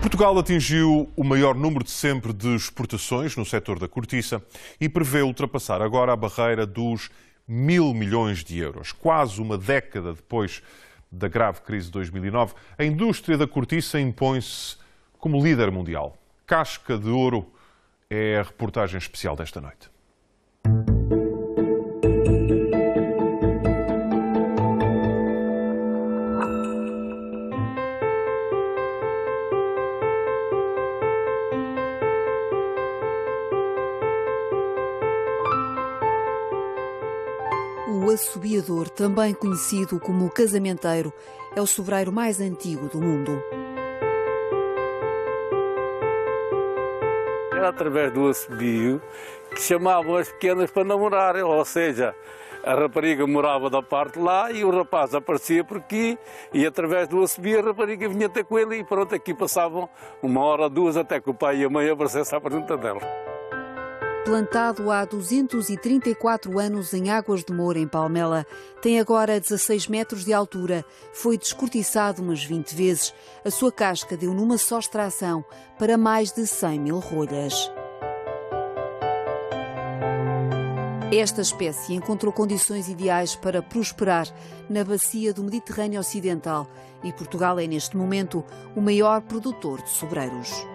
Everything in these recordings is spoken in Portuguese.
Portugal atingiu o maior número de sempre de exportações no setor da cortiça e prevê ultrapassar agora a barreira dos 1.000 milhões de euros. Quase uma década depois da grave crise de 2009, a indústria da cortiça impõe-se como líder mundial. Casca de ouro é a reportagem especial desta noite. O assobiador, também conhecido como o casamenteiro, é o sobreiro mais antigo do mundo. Era através do assobio que chamavam as pequenas para namorarem, ou seja, a rapariga morava da parte lá e o rapaz aparecia por aqui e através do assobio a rapariga vinha ter com ele e pronto, aqui passavam 1 hora, 2, até que o pai e a mãe aparecessem à pergunta dela. Plantado há 234 anos em Águas de Moura, em Palmela, tem agora 16 metros de altura, foi descortiçado umas 20 vezes. A sua casca deu numa só extração para mais de 100.000 rolhas. Esta espécie encontrou condições ideais para prosperar na bacia do Mediterrâneo Ocidental e Portugal é, neste momento, o maior produtor de sobreiros.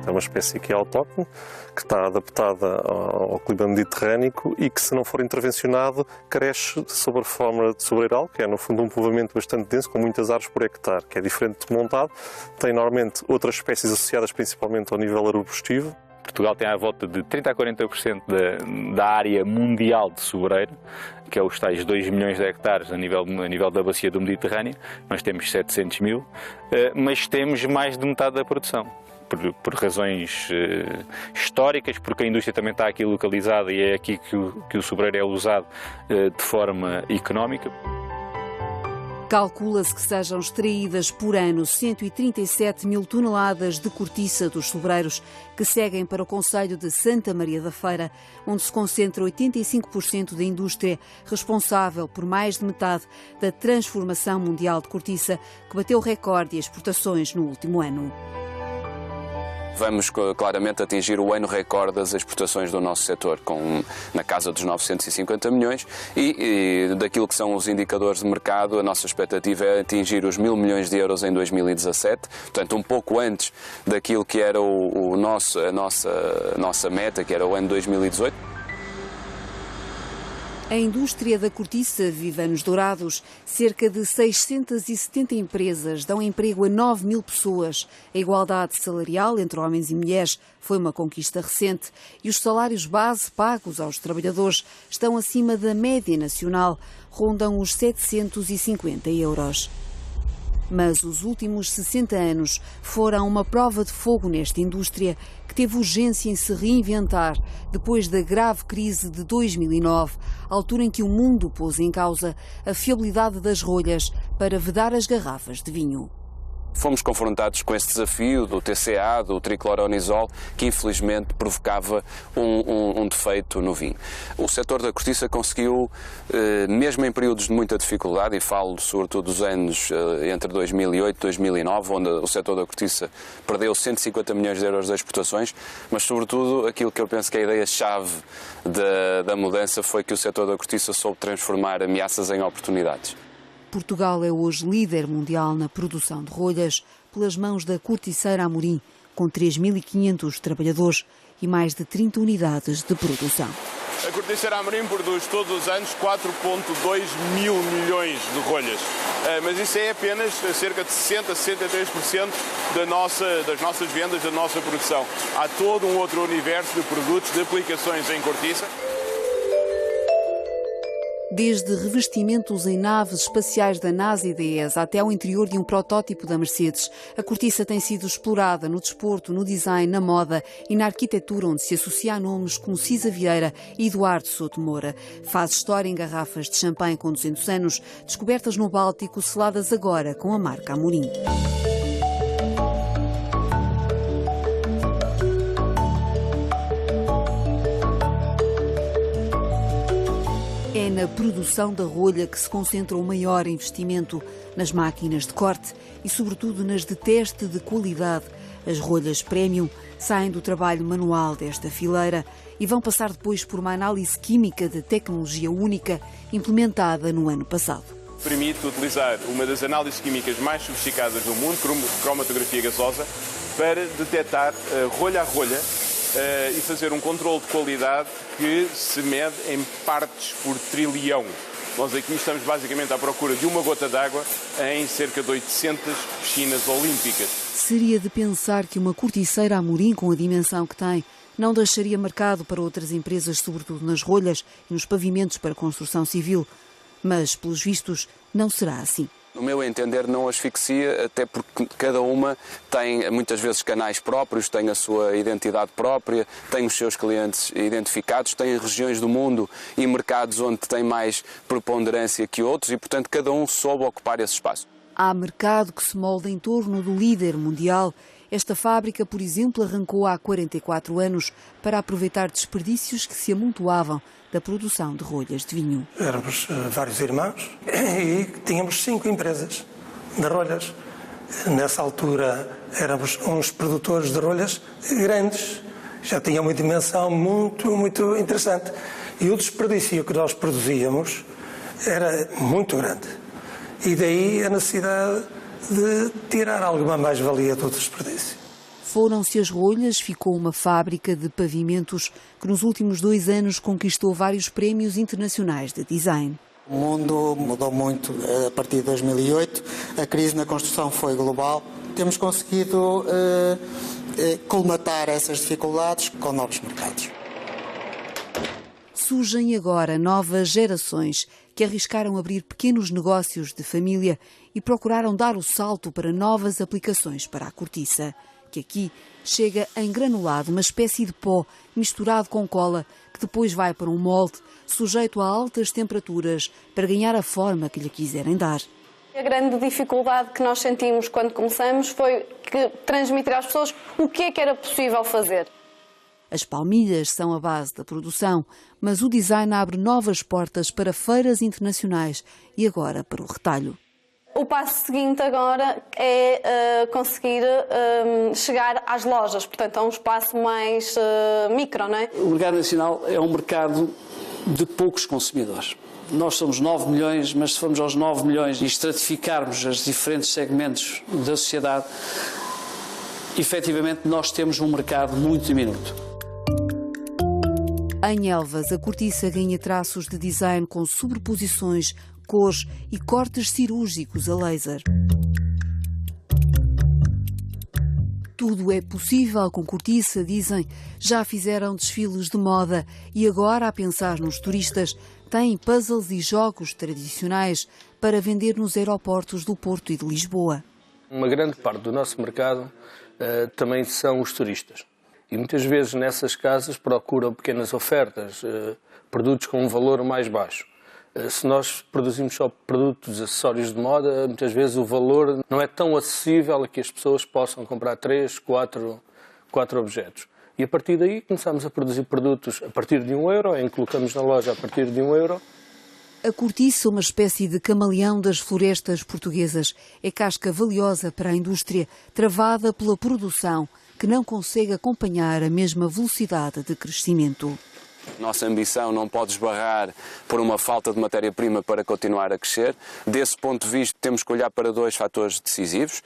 É uma espécie que é autóctone, que está adaptada ao clima mediterrâneo e que, se não for intervencionado, cresce sob a forma de sobreiral, que é, no fundo, um povoamento bastante denso, com muitas árvores por hectare, que é diferente de montado. Tem, normalmente, outras espécies associadas principalmente ao nível arbustivo. Portugal tem à volta de 30% a 40% da área mundial de sobreiro, que é os tais 2 milhões de hectares a nível da bacia do Mediterrâneo. Nós temos 700 mil, mas temos mais de metade da produção. Por razões históricas, porque a indústria também está aqui localizada e é aqui que o sobreiro é usado de forma económica. Calcula-se que sejam extraídas por ano 137 mil toneladas de cortiça dos sobreiros que seguem para o concelho de Santa Maria da Feira, onde se concentra 85% da indústria responsável por mais de metade da transformação mundial de cortiça, que bateu recorde de exportações no último ano. Vamos claramente atingir o ano recorde das exportações do nosso setor, na casa dos 950 milhões e daquilo que são os indicadores de mercado, a nossa expectativa é atingir os 1.000 milhões de euros em 2017, portanto um pouco antes daquilo que era a nossa meta, que era o ano 2018. A indústria da cortiça vive anos dourados. Cerca de 670 empresas dão emprego a 9.000 pessoas. A igualdade salarial entre homens e mulheres foi uma conquista recente e os salários base pagos aos trabalhadores estão acima da média nacional, rondam os 750 euros. Mas os últimos 60 anos foram uma prova de fogo nesta indústria, que teve urgência em se reinventar depois da grave crise de 2009, altura em que o mundo pôs em causa a fiabilidade das rolhas para vedar as garrafas de vinho. Fomos confrontados com esse desafio do TCA, do tricloronizol, que infelizmente provocava um defeito no vinho. O setor da cortiça conseguiu, mesmo em períodos de muita dificuldade, e falo sobretudo dos anos entre 2008 e 2009, onde o setor da cortiça perdeu 150 milhões de euros de exportações, mas sobretudo aquilo que eu penso que é a ideia-chave da mudança foi que o setor da cortiça soube transformar ameaças em oportunidades. Portugal é hoje líder mundial na produção de rolhas pelas mãos da Corticeira Amorim, com 3.500 trabalhadores e mais de 30 unidades de produção. A Corticeira Amorim produz todos os anos 4,2 mil milhões de rolhas, mas isso é apenas cerca de 60% a 63% das nossas vendas, da nossa produção. Há todo um outro universo de produtos, de aplicações em cortiça. Desde revestimentos em naves espaciais da NASA e da ESA até ao interior de um protótipo da Mercedes, a cortiça tem sido explorada no desporto, no design, na moda e na arquitetura, onde se associa a nomes como Cisa Vieira e Eduardo Souto Moura. Faz história em garrafas de champanhe com 200 anos, descobertas no Báltico, seladas agora com a marca Amorim. na produção da rolha que se concentra o maior investimento, nas máquinas de corte e, sobretudo, nas de teste de qualidade. As rolhas premium saem do trabalho manual desta fileira e vão passar depois por uma análise química de tecnologia única implementada no ano passado. Permite utilizar uma das análises químicas mais sofisticadas do mundo, cromatografia gasosa, para detectar rolha a rolha e fazer um controle de qualidade que se mede em partes por trilhão. Nós aqui estamos basicamente à procura de uma gota d'água em cerca de 800 piscinas olímpicas. Seria de pensar que uma corticeira Amorim, com a dimensão que tem, não deixaria mercado para outras empresas, sobretudo nas rolhas e nos pavimentos para construção civil. Mas, pelos vistos, não será assim. No meu entender, não asfixia, até porque cada uma tem muitas vezes canais próprios, tem a sua identidade própria, tem os seus clientes identificados, tem regiões do mundo e mercados onde tem mais preponderância que outros e, portanto, cada um soube ocupar esse espaço. Há mercado que se molda em torno do líder mundial. Esta fábrica, por exemplo, arrancou há 44 anos para aproveitar desperdícios que se amontoavam da produção de rolhas de vinho. Éramos vários irmãos e tínhamos 5 empresas de rolhas. Nessa altura éramos uns produtores de rolhas grandes, já tinha uma dimensão muito interessante. E o desperdício que nós produzíamos era muito grande. E daí a necessidade de tirar alguma mais-valia do desperdício. Foram-se as rolhas, ficou uma fábrica de pavimentos que nos últimos 2 anos conquistou vários prémios internacionais de design. O mundo mudou muito a partir de 2008, a crise na construção foi global. Temos conseguido colmatar essas dificuldades com novos mercados. Surgem agora novas gerações que arriscaram abrir pequenos negócios de família e procuraram dar o salto para novas aplicações para a cortiça, que aqui chega em granulado, uma espécie de pó misturado com cola, que depois vai para um molde sujeito a altas temperaturas para ganhar a forma que lhe quiserem dar. A grande dificuldade que nós sentimos quando começamos foi transmitir às pessoas o que é que era possível fazer. As palmilhas são a base da produção, mas o design abre novas portas para feiras internacionais e agora para o retalho. O passo seguinte agora é conseguir chegar às lojas, portanto, a um espaço mais micro, não é? O mercado nacional é um mercado de poucos consumidores. Nós somos 9 milhões, mas se formos aos 9 milhões e estratificarmos os diferentes segmentos da sociedade, efetivamente nós temos um mercado muito diminuto. Em Elvas, a cortiça ganha traços de design com sobreposições, cores e cortes cirúrgicos a laser. Tudo é possível com cortiça, dizem. Já fizeram desfiles de moda e agora, a pensar nos turistas, têm puzzles e jogos tradicionais para vender nos aeroportos do Porto e de Lisboa. Uma grande parte do nosso mercado também são os turistas. E muitas vezes nessas casas procuram pequenas ofertas, produtos com um valor mais baixo. Se nós produzimos só produtos, acessórios de moda, muitas vezes o valor não é tão acessível a que as pessoas possam comprar 3, 4 objetos. E a partir daí começamos a produzir produtos a partir de €1, em que colocamos na loja a partir de €1. A cortiça, uma espécie de camaleão das florestas portuguesas, é casca valiosa para a indústria, travada pela produção, que não consegue acompanhar a mesma velocidade de crescimento. Nossa ambição não pode esbarrar por uma falta de matéria-prima para continuar a crescer. Desse ponto de vista, temos que olhar para 2 fatores decisivos.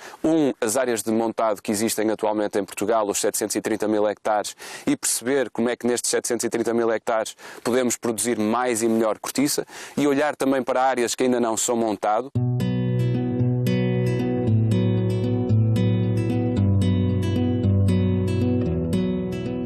As áreas de montado que existem atualmente em Portugal, os 730 mil hectares, e perceber como é que nestes 730 mil hectares podemos produzir mais e melhor cortiça, e olhar também para áreas que ainda não são montado.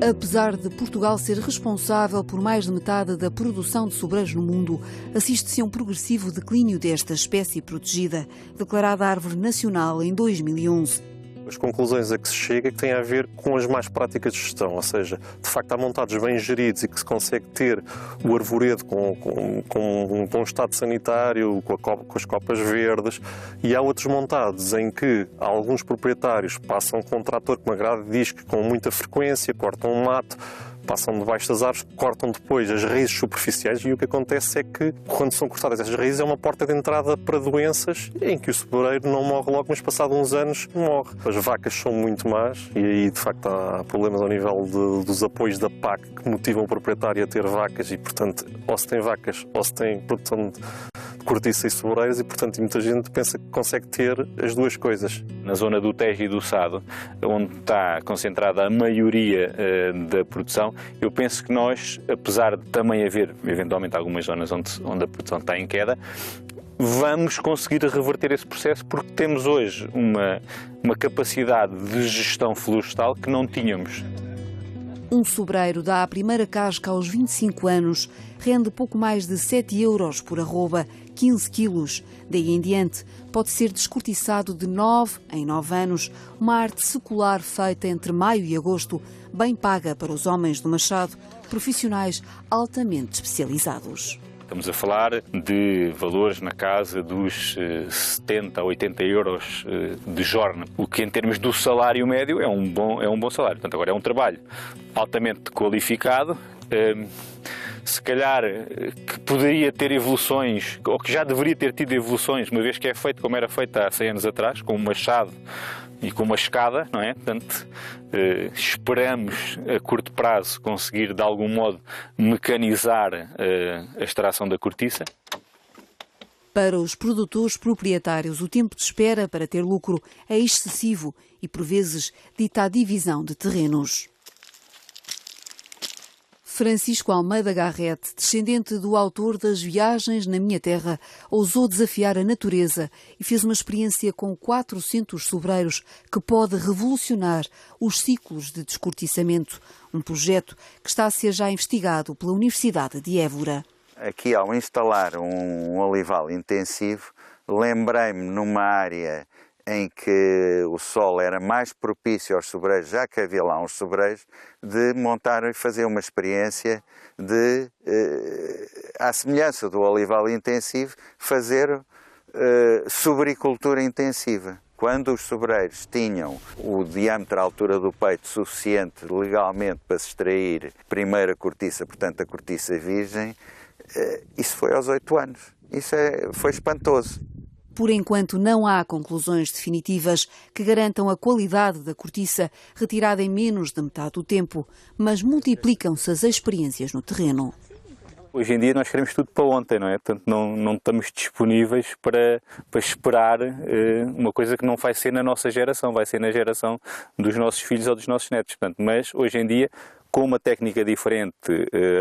Apesar de Portugal ser responsável por mais de metade da produção de sobreiros no mundo, assiste-se a um progressivo declínio desta espécie protegida, declarada árvore nacional em 2011. As conclusões a que se chega que têm a ver com as mais práticas de gestão, ou seja, de facto há montados bem geridos e que se consegue ter o arvoredo com um bom estado sanitário, com as copas verdes, e há outros montados em que alguns proprietários passam com um trator com uma grade de disco com muita frequência, cortam um mato, passam debaixo das árvores, cortam depois as raízes superficiais e o que acontece é que, quando são cortadas essas raízes, é uma porta de entrada para doenças em que o sobreiro não morre logo, mas passado uns anos morre. As vacas são muito más e aí, de facto, há problemas ao nível dos apoios da PAC que motivam o proprietário a ter vacas e, portanto, ou se tem vacas ou se tem produção de cortiça e sobreiros e, portanto, muita gente pensa que consegue ter as duas coisas. Na zona do Tejo e do Sado, onde está concentrada a maioria da produção, eu penso que nós, apesar de também haver, eventualmente, algumas zonas onde a produção está em queda, vamos conseguir reverter esse processo porque temos hoje uma capacidade de gestão florestal que não tínhamos. Um sobreiro dá a primeira casca aos 25 anos, rende pouco mais de 7 euros por arroba, 15 quilos. Daí em diante, pode ser descortiçado de 9 em 9 anos, uma arte secular feita entre maio e agosto, bem paga para os homens do machado, profissionais altamente especializados. Estamos a falar de valores na casa dos 70 a 80 euros de jornada, o que em termos do salário médio é um bom salário. Portanto, agora é um trabalho altamente qualificado, se calhar que poderia ter evoluções, ou que já deveria ter tido evoluções, uma vez que é feito como era feito há 100 anos atrás, com um machado e com uma escada, não é? Portanto, esperamos a curto prazo conseguir de algum modo mecanizar a extração da cortiça. Para os produtores proprietários, o tempo de espera para ter lucro é excessivo e, por vezes, dita a divisão de terrenos. Francisco Almeida Garrett, descendente do autor das Viagens na Minha Terra, ousou desafiar a natureza e fez uma experiência com 400 sobreiros que pode revolucionar os ciclos de descortiçamento. Um projeto que está a ser já investigado pela Universidade de Évora. Aqui, ao instalar um olival intensivo, lembrei-me numa área em que o solo era mais propício aos sobreiros, já que havia lá uns sobreiros, de montar e fazer uma experiência de, à semelhança do olival intensivo, fazer sobreicultura intensiva. Quando os sobreiros tinham o diâmetro à altura do peito suficiente legalmente para se extrair primeiro a cortiça, portanto a cortiça virgem, isso foi aos 8 anos. Isso foi espantoso. Por enquanto, não há conclusões definitivas que garantam a qualidade da cortiça retirada em menos de metade do tempo, mas multiplicam-se as experiências no terreno. Hoje em dia nós queremos tudo para ontem, não é? Portanto, não estamos disponíveis para esperar uma coisa que não vai ser na nossa geração, vai ser na geração dos nossos filhos ou dos nossos netos. Portanto, mas hoje em dia, com uma técnica diferente,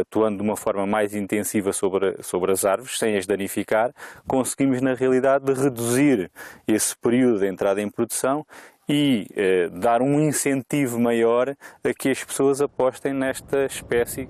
atuando de uma forma mais intensiva sobre as árvores, sem as danificar, conseguimos na realidade reduzir esse período de entrada em produção e dar um incentivo maior a que as pessoas apostem nesta espécie.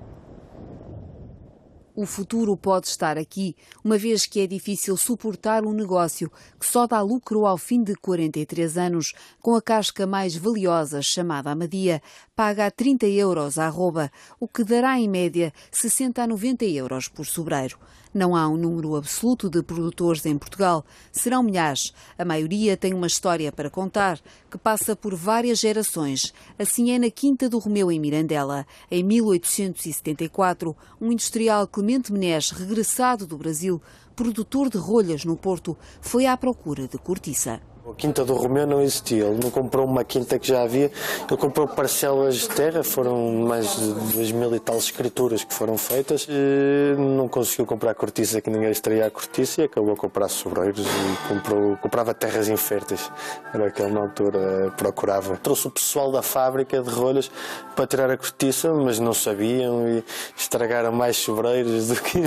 O futuro pode estar aqui, uma vez que é difícil suportar um negócio que só dá lucro ao fim de 43 anos, com a casca mais valiosa, chamada Amadia, paga a 30 euros à arroba, o que dará em média 60 a 90 euros por sobreiro. Não há um número absoluto de produtores em Portugal, serão milhares. A maioria tem uma história para contar, que passa por várias gerações. Assim é na Quinta do Romeu, em Mirandela. Em 1874, um industrial, Clemente Menés, regressado do Brasil, produtor de rolhas no Porto, foi à procura de cortiça. A Quinta do Romeu não existia, ele não comprou uma quinta que já havia, ele comprou parcelas de terra, foram mais de 2.000 e tal escrituras que foram feitas, e não conseguiu comprar cortiça, que ninguém extraía a cortiça, e acabou a comprar sobreiros e comprava terras inférteis, era o que ele na altura procurava. Trouxe o pessoal da fábrica de rolhas para tirar a cortiça, mas não sabiam e estragaram mais sobreiros do que...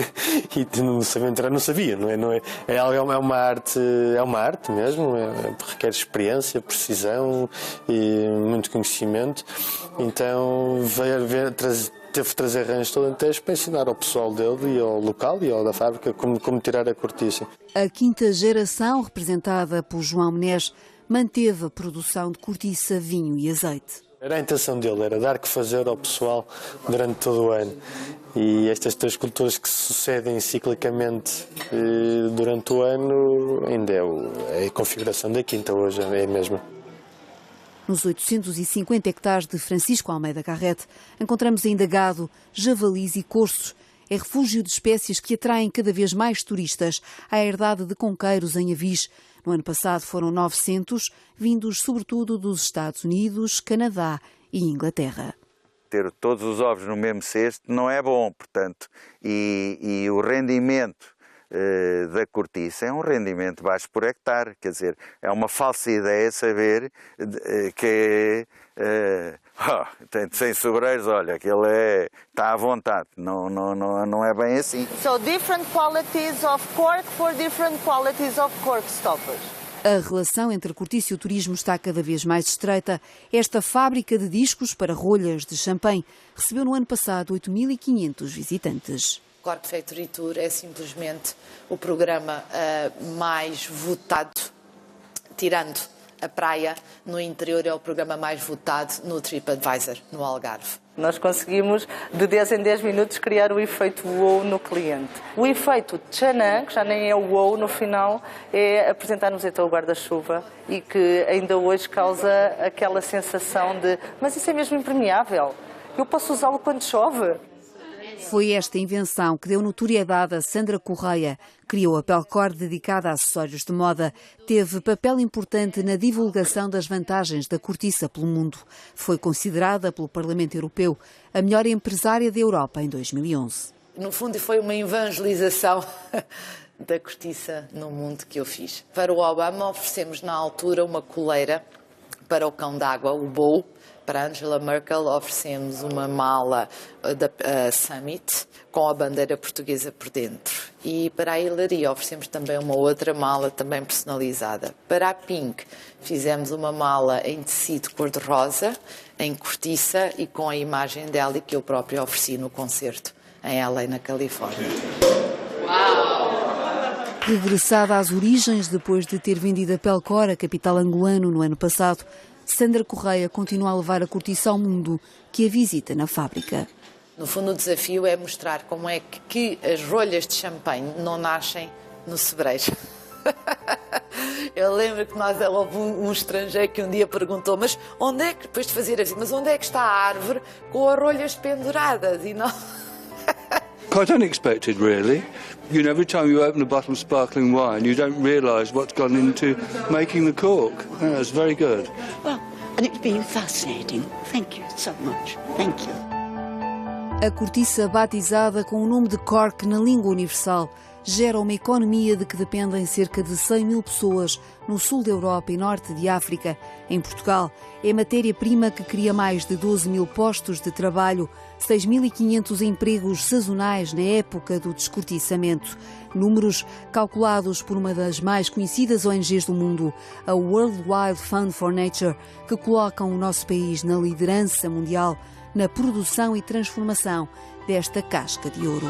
e não sabiam tirar, não sabia, não é? É uma arte mesmo, requer experiência, precisão e muito conhecimento, então teve de trazer ranhos todo inteiros para ensinar ao pessoal dele e ao local e ao da fábrica como tirar a cortiça. A quinta geração, representada por João Menés, manteve a produção de cortiça, vinho e azeite. Era a intenção dele, era dar que fazer ao pessoal durante todo o ano. E estas 3 culturas que se sucedem ciclicamente durante o ano ainda é a configuração da quinta hoje, é a mesma. Nos 850 hectares de Francisco Almeida Garrett, encontramos ainda gado, javalis e corços. É refúgio de espécies que atraem cada vez mais turistas à herdade de conqueiros em Avis. No ano passado foram 900, vindos sobretudo dos Estados Unidos, Canadá e Inglaterra. Ter todos os ovos no mesmo cesto não é bom, portanto, e o rendimento da cortiça é um rendimento baixo por hectare, quer dizer, é uma falsa ideia saber que tem 100 sobreiros, olha, aquele está à vontade, não é bem assim. So different qualities of cork for different qualities of cork stoppers. A relação entre a cortiça e o turismo está cada vez mais estreita. Esta fábrica de discos para rolhas de champanhe recebeu no ano passado 8.500 visitantes. Cork Factory Tour é simplesmente o programa mais votado, tirando a praia, no interior é o programa mais votado no TripAdvisor, no Algarve. Nós conseguimos, de 10 em 10 minutos, criar o efeito wow no cliente. O efeito tchanã, que já nem é o wow no final, é apresentar-nos então o guarda-chuva e que ainda hoje causa aquela sensação de mas isso é mesmo impermeável, eu posso usá-lo quando chove. Foi esta invenção que deu notoriedade a Sandra Correia. Criou a Pelcor dedicada a acessórios de moda. Teve papel importante na divulgação das vantagens da cortiça pelo mundo. Foi considerada pelo Parlamento Europeu a melhor empresária da Europa em 2011. No fundo, foi uma evangelização da cortiça no mundo que eu fiz. Para o Obama, oferecemos na altura uma coleira para o cão d'água, o Bow. Para Angela Merkel oferecemos uma mala da Summit com a bandeira portuguesa por dentro. E para a Hillary oferecemos também uma outra mala também personalizada. Para a Pink fizemos uma mala em tecido cor-de-rosa, em cortiça e com a imagem dela que eu própria ofereci no concerto em LA, na Califórnia. Regressada às origens depois de ter vendido a Pelcor, a capital angolano, no ano passado, Sandra Correia continua a levar a cortiça ao mundo que a visita na fábrica. No fundo, o desafio é mostrar como é que as rolhas de champanhe não nascem no sebreiro. Eu lembro que houve um estrangeiro que um dia perguntou, mas onde é que, depois de fazer assim, mas onde é que está a árvore com as rolhas penduradas? E não... Quite unexpected, really. You know, every time you open a bottle of sparkling wine, you don't realise what's gone into making the cork. Yeah, it's very good. Well, and it's been fascinating. Thank you so much. Thank you. A cortiça, batizada com o nome de cork na língua universal, gera uma economia de que dependem cerca de 100 mil pessoas no sul da Europa e norte de África. Em Portugal, é matéria-prima que cria mais de 12 mil postos de trabalho, 6.500 empregos sazonais na época do descortiçamento. Números calculados por uma das mais conhecidas ONGs do mundo, a World Wide Fund for Nature, que colocam o nosso país na liderança mundial na produção e transformação desta casca de ouro.